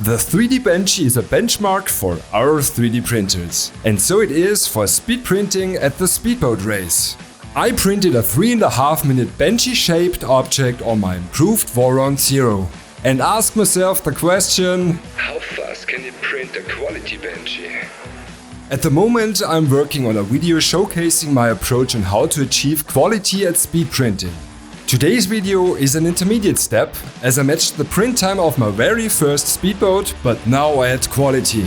The 3D Benchy is a benchmark for our 3D printers. And so it is for speed printing at the speedboat race. I printed a 3.5 minute Benchy shaped object on my improved Voron Zero. And asked myself the question, how fast can you print a quality Benchy? At the moment I'm working on a video showcasing my approach on how to achieve quality at speed printing. Today's video is an intermediate step, as I matched the print time of my very first speedboat, but now at quality.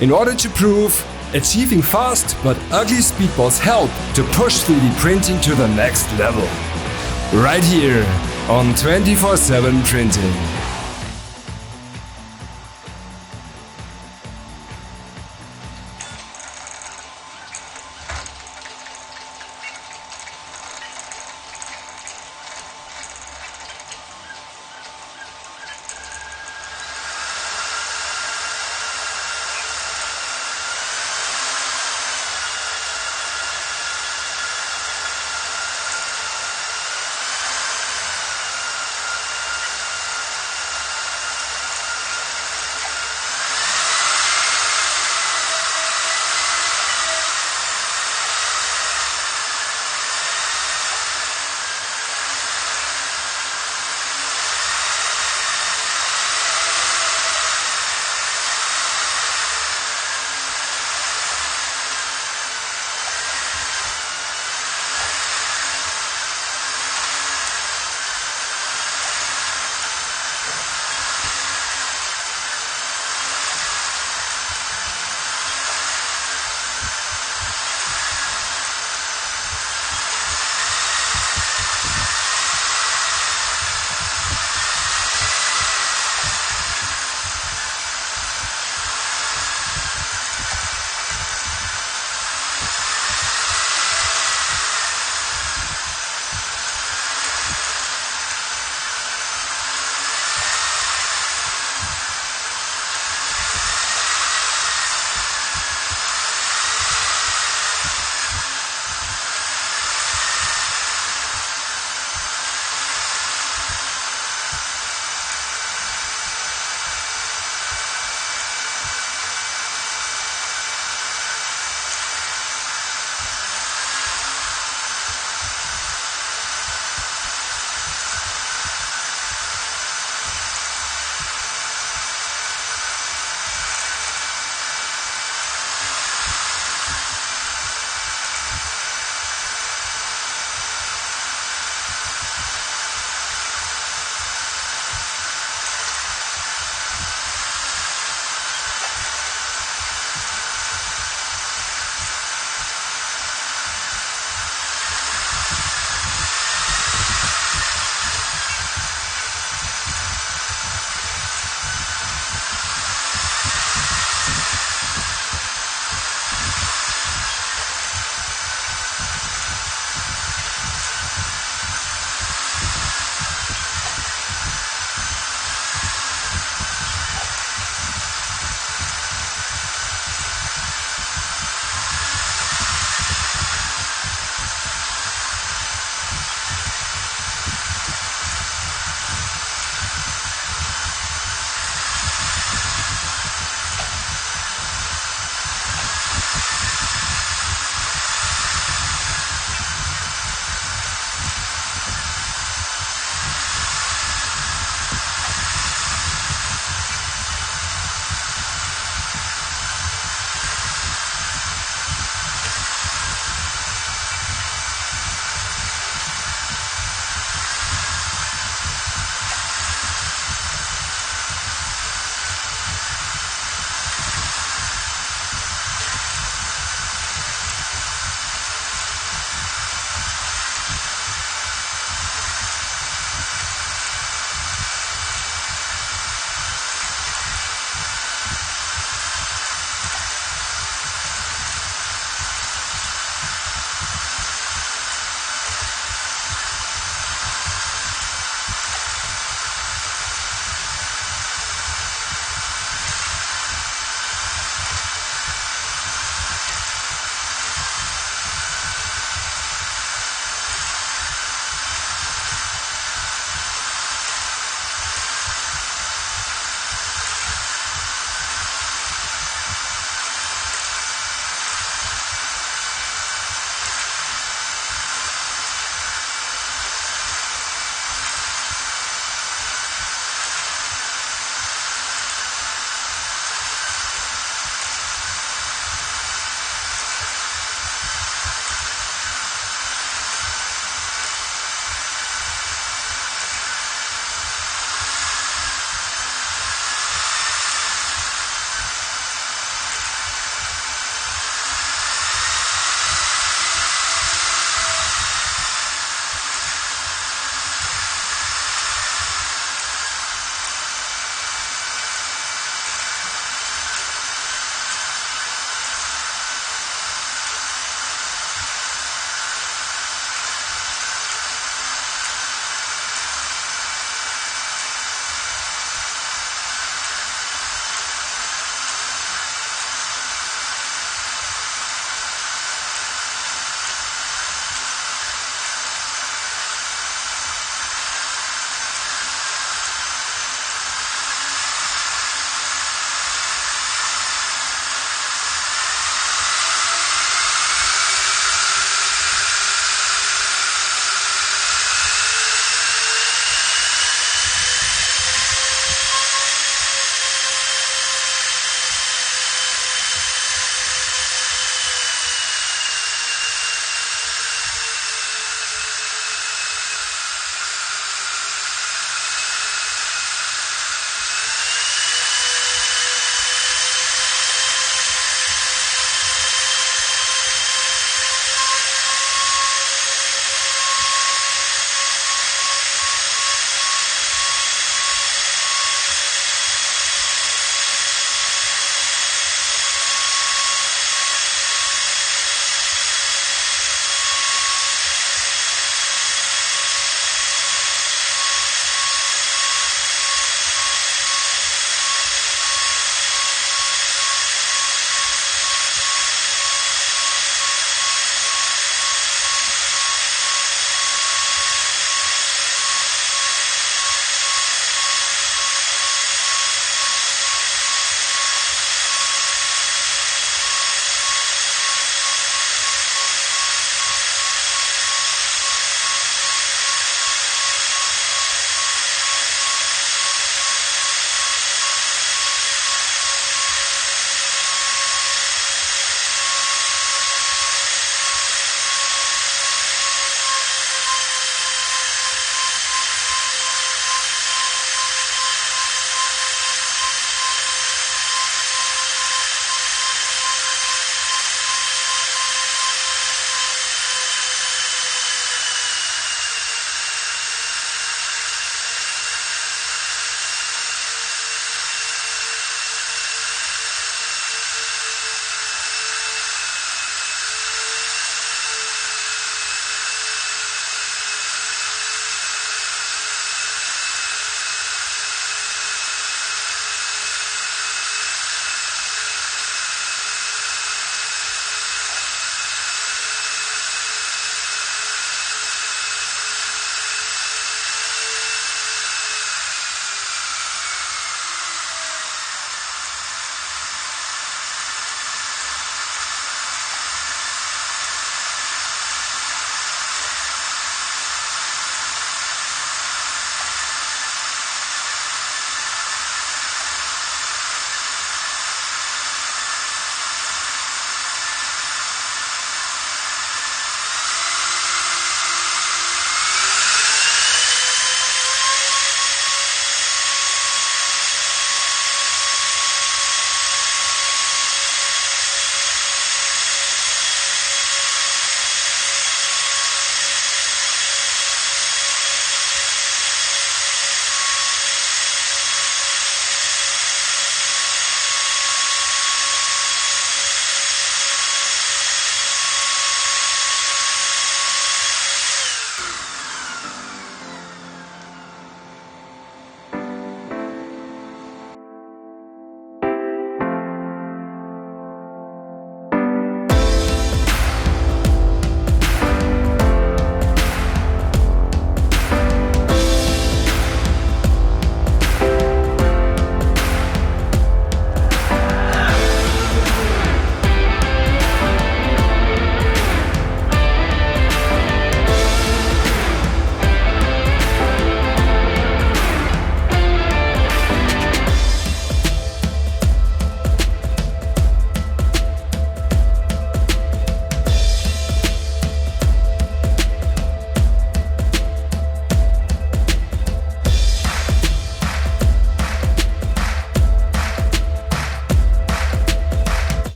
In order to prove, achieving fast but ugly speedboats help to push 3D printing to the next level. Right here on 24/7 Printing.